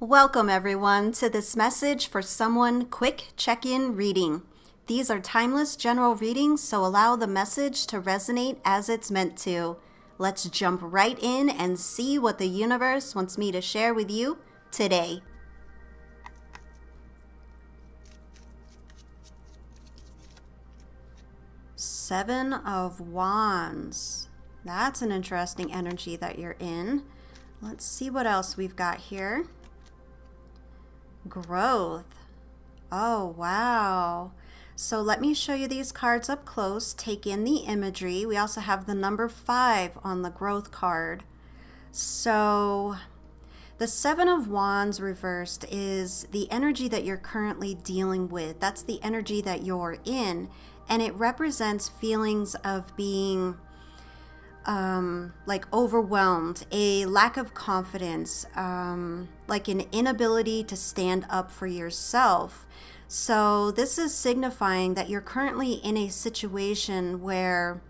Welcome everyone to this message for someone quick check-in reading. These are timeless general readings, so allow the message to resonate as it's meant to. Let's jump right in and see what the universe wants me to share with you today. Seven of Wands. That's an interesting energy that you're in. Let's see what else we've got here. Growth. Oh, wow. So let me show you these cards up close. Take in the imagery. We also have the number 5 on the growth card. So the Seven of Wands reversed is the energy that you're currently dealing with. That's the energy that you're in. And it represents feelings of being like overwhelmed, a lack of confidence, like an inability to stand up for yourself. So this is signifying that you're currently in a situation where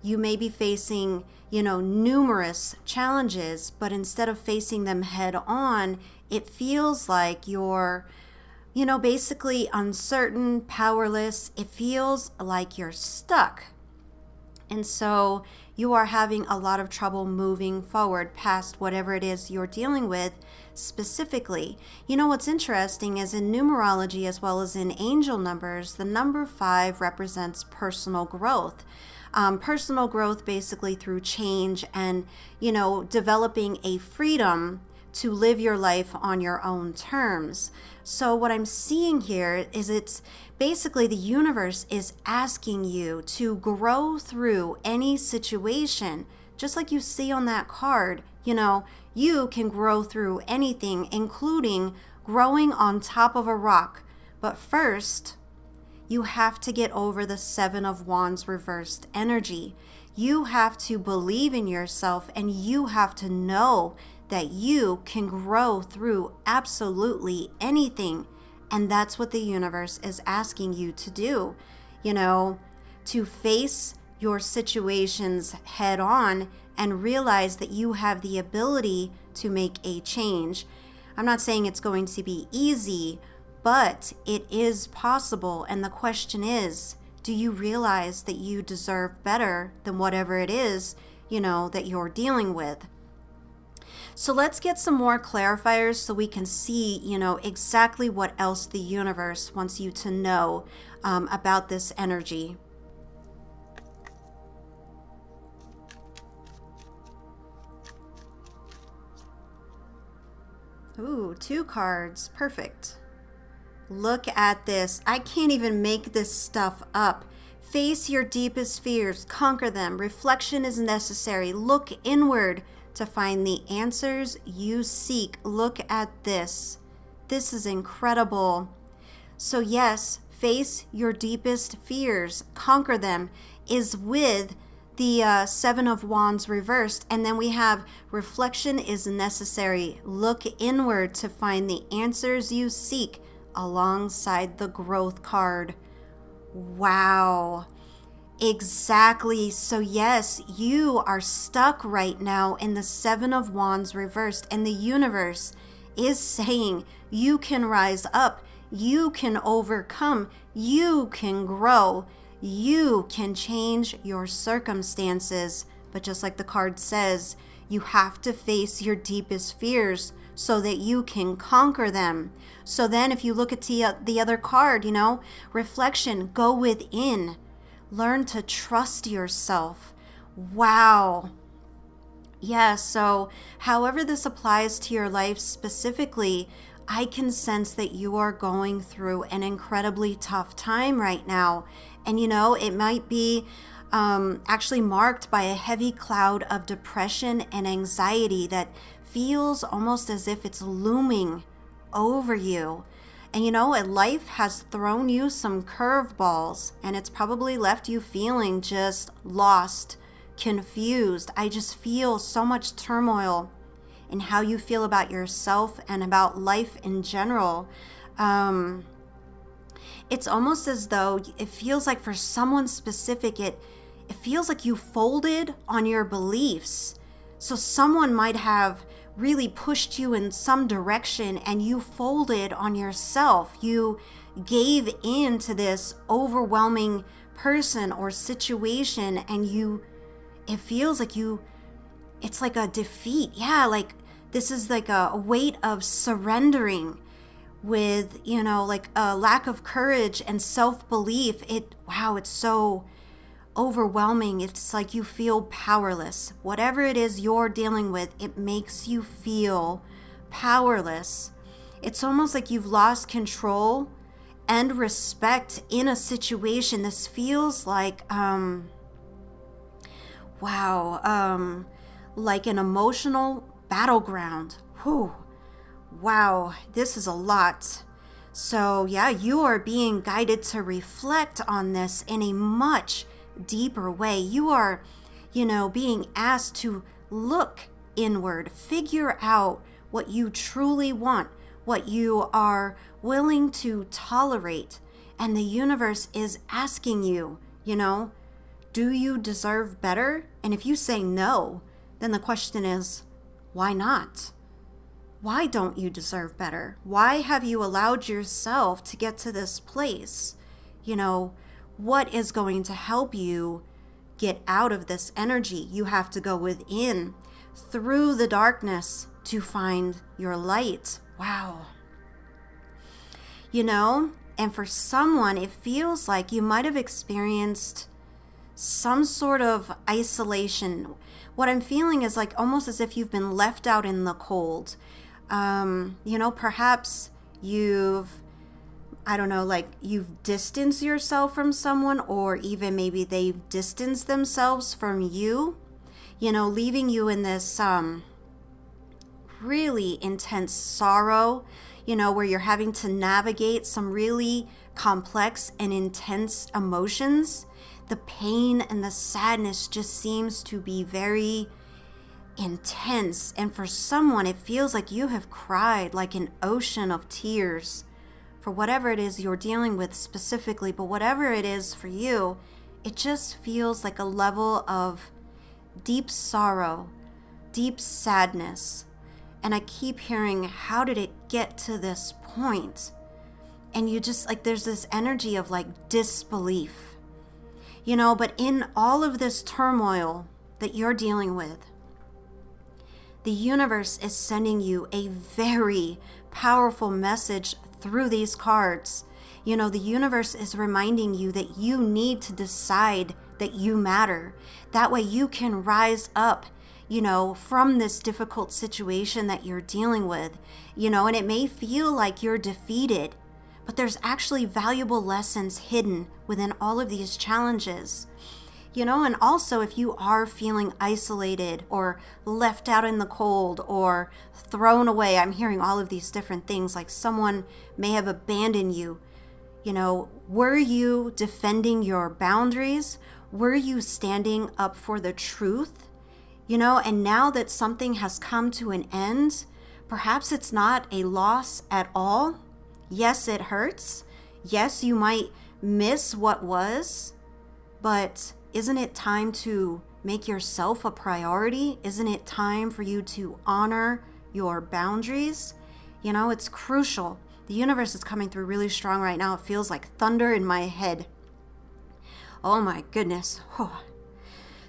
you may be facing, numerous challenges, but instead of facing them head on, it feels like you're, basically uncertain, powerless. It feels like you're stuck. And so you are having a lot of trouble moving forward past whatever it is you're dealing with specifically. What's interesting is in numerology as well as in angel numbers, the number 5 represents personal growth. Personal growth basically through change and, developing a freedom to live your life on your own terms. So what I'm seeing here is it's basically the universe is asking you to grow through any situation. Just like you see on that card, you can grow through anything, including growing on top of a rock. But first, you have to get over the Seven of Wands reversed energy. You have to believe in yourself and you have to know that you can grow through absolutely anything. And that's what the universe is asking you to do, to face your situations head on and realize that you have the ability to make a change. I'm not saying it's going to be easy, but it is possible. And the question is, do you realize that you deserve better than whatever it is, that you're dealing with? So let's get some more clarifiers so we can see, exactly what else the universe wants you to know about this energy. Ooh, 2 cards. Perfect. Look at this. I can't even make this stuff up. Face your deepest fears. Conquer them. Reflection is necessary. Look inward to find the answers you seek. Look at this. This is incredible. So yes, face your deepest fears. Conquer them is with the Seven of Wands reversed. And then we have reflection is necessary. Look inward to find the answers you seek alongside the growth card. Wow. Exactly. So yes, you are stuck right now in the Seven of Wands reversed, and the universe is saying you can rise up, you can overcome, you can grow, you can change your circumstances. But just like the card says, you have to face your deepest fears so that you can conquer them. So then if you look at the other card, reflection, go within. Learn to trust yourself. Wow. Yeah, so however this applies to your life specifically, I can sense that you are going through an incredibly tough time right now. And it might be actually marked by a heavy cloud of depression and anxiety that feels almost as if it's looming over you. And life has thrown you some curveballs, and it's probably left you feeling just lost, confused. I just feel so much turmoil in how you feel about yourself and about life in general. It's almost as though it feels like for someone specific, it feels like you folded on your beliefs. So someone might have really pushed you in some direction and you folded on yourself. You gave in to this overwhelming person or situation, and it feels like it's like a defeat. Yeah, like this is like a weight of surrendering with, like a lack of courage and self-belief. It's so overwhelming. It's like you feel powerless. Whatever it is you're dealing with, it makes you feel powerless. It's almost like you've lost control and respect in a situation. This feels like, like an emotional battleground. Whew. Wow, this is a lot. So yeah, you are being guided to reflect on this in a much deeper way. You are, being asked to look inward, figure out what you truly want, what you are willing to tolerate. And the universe is asking you, do you deserve better? And if you say no, then the question is, why not? Why don't you deserve better? Why have you allowed yourself to get to this place? What is going to help you get out of this energy? You have to go within, through the darkness, to find your light. Wow. And for someone, it feels like you might have experienced some sort of isolation. What I'm feeling is like almost as if you've been left out in the cold. Perhaps you've distanced yourself from someone, or even maybe they've distanced themselves from you, leaving you in this really intense sorrow, where you're having to navigate some really complex and intense emotions. The pain and the sadness just seems to be very intense. And for someone, it feels like you have cried like an ocean of tears for whatever it is you're dealing with specifically. But whatever it is for you, it just feels like a level of deep sorrow, deep sadness. And I keep hearing, how did it get to this point? And you just there's this energy of disbelief. But in all of this turmoil that you're dealing with, the universe is sending you a very powerful message through these cards. The universe is reminding you that you need to decide that you matter. That way you can rise up, from this difficult situation that you're dealing with, and it may feel like you're defeated, but there's actually valuable lessons hidden within all of these challenges. And also if you are feeling isolated or left out in the cold or thrown away, I'm hearing all of these different things, like someone may have abandoned you. Were you defending your boundaries? Were you standing up for the truth? And now that something has come to an end, perhaps it's not a loss at all. Yes, it hurts. Yes, you might miss what was, but isn't it time to make yourself a priority? Isn't it time for you to honor your boundaries? It's crucial. The universe is coming through really strong right now. It feels like thunder in my head. Oh my goodness.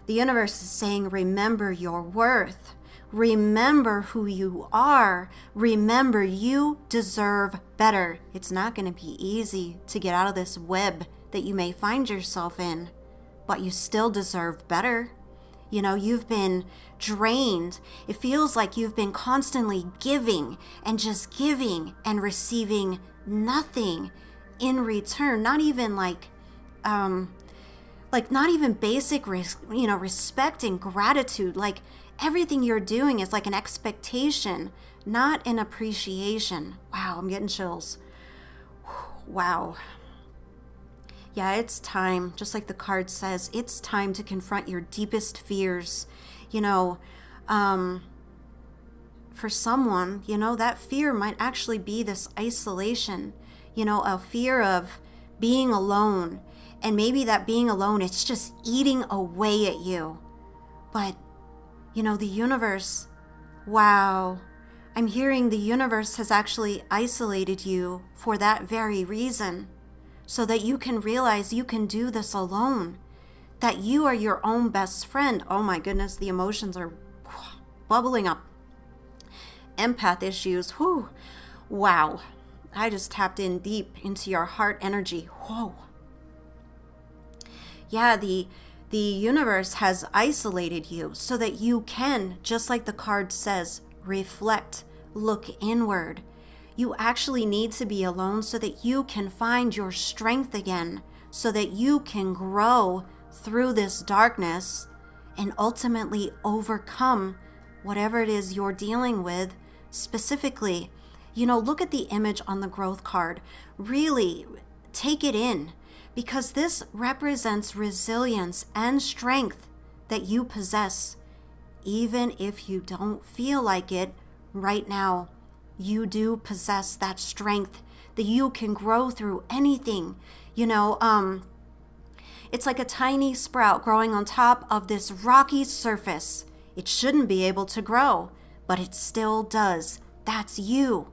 The universe is saying, remember your worth. Remember who you are. Remember you deserve better. It's not going to be easy to get out of this web that you may find yourself in, but you still deserve better. You've been drained. It feels like you've been constantly giving and just giving and receiving nothing in return. Not even not even basic, respect and gratitude. Everything you're doing is like an expectation, not an appreciation. Wow, I'm getting chills. Wow. Yeah, it's time, just like the card says, it's time to confront your deepest fears. For someone, that fear might actually be this isolation, a fear of being alone. And maybe that being alone, it's just eating away at you. But, the universe, wow, I'm hearing the universe has actually isolated you for that very reason, so that you can realize you can do this alone, that you are your own best friend. Oh my goodness, the emotions are bubbling up. Empath issues, whew, wow. I just tapped in deep into your heart energy. Whoa. Yeah, the universe has isolated you so that you can, just like the card says, reflect, look inward. You actually need to be alone so that you can find your strength again, so that you can grow through this darkness and ultimately overcome whatever it is you're dealing with specifically. Look at the image on the growth card. Really take it in, because this represents resilience and strength that you possess. Even if you don't feel like it right now, you do possess that strength that you can grow through anything. It's like a tiny sprout growing on top of this rocky surface. It shouldn't be able to grow, but it still does. That's you.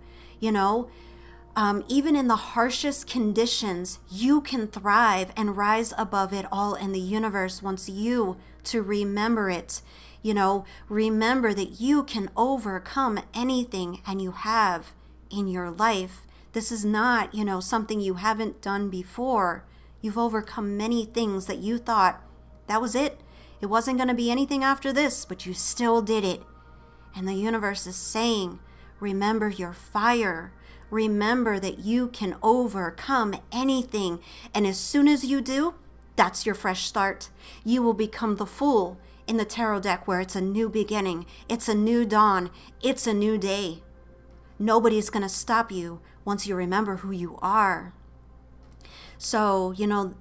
Even in the harshest conditions, you can thrive and rise above it all, and the universe wants you to remember it. Remember that you can overcome anything, and you have in your life. This is not, something you haven't done before. You've overcome many things that you thought that was it. It wasn't going to be anything after this, but you still did it. And the universe is saying, remember your fire. Remember that you can overcome anything. And as soon as you do, that's your fresh start. You will become the Fool in the tarot deck, where it's a new beginning. It's a new dawn. It's a new day. Nobody's going to stop you once you remember who you are. So,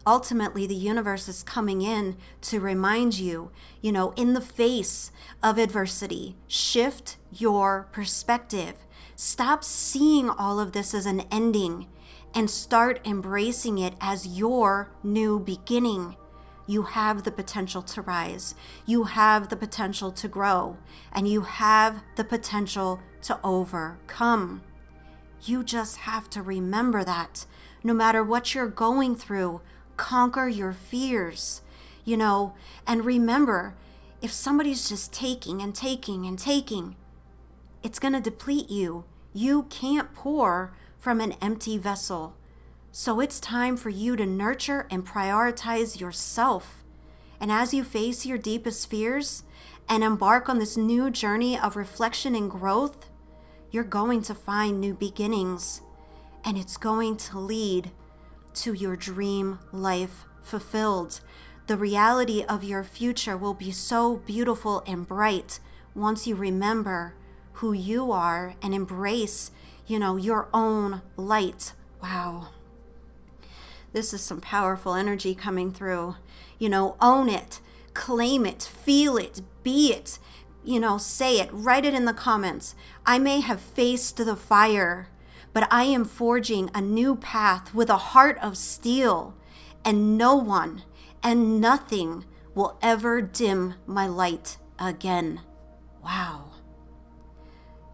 ultimately the universe is coming in to remind you, in the face of adversity, shift your perspective. Stop seeing all of this as an ending and start embracing it as your new beginning. You have the potential to rise. You have the potential to grow. And you have the potential to overcome. You just have to remember that. No matter what you're going through, conquer your fears, and remember, if somebody's just taking and taking and taking, it's going to deplete you. You can't pour from an empty vessel. So it's time for you to nurture and prioritize yourself. And as you face your deepest fears and embark on this new journey of reflection and growth, you're going to find new beginnings. And it's going to lead to your dream life fulfilled. The reality of your future will be so beautiful and bright once you remember who you are and embrace, your own light. Wow. This is some powerful energy coming through. Own it, claim it, feel it, be it, say it, write it in the comments. I may have faced the fire, but I am forging a new path with a heart of steel, and no one and nothing will ever dim my light again. Wow.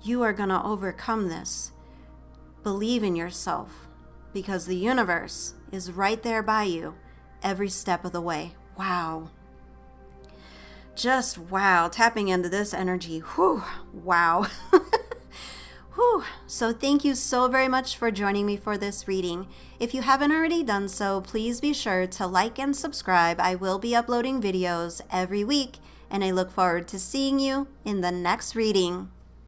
You are going to overcome this. Believe in yourself, because the universe is right there by you every step of the way. Wow. Just wow. Tapping into this energy. Whew. Wow. Whew. So thank you so very much for joining me for this reading. If you haven't already done so, please be sure to like and subscribe. I will be uploading videos every week, and I look forward to seeing you in the next reading.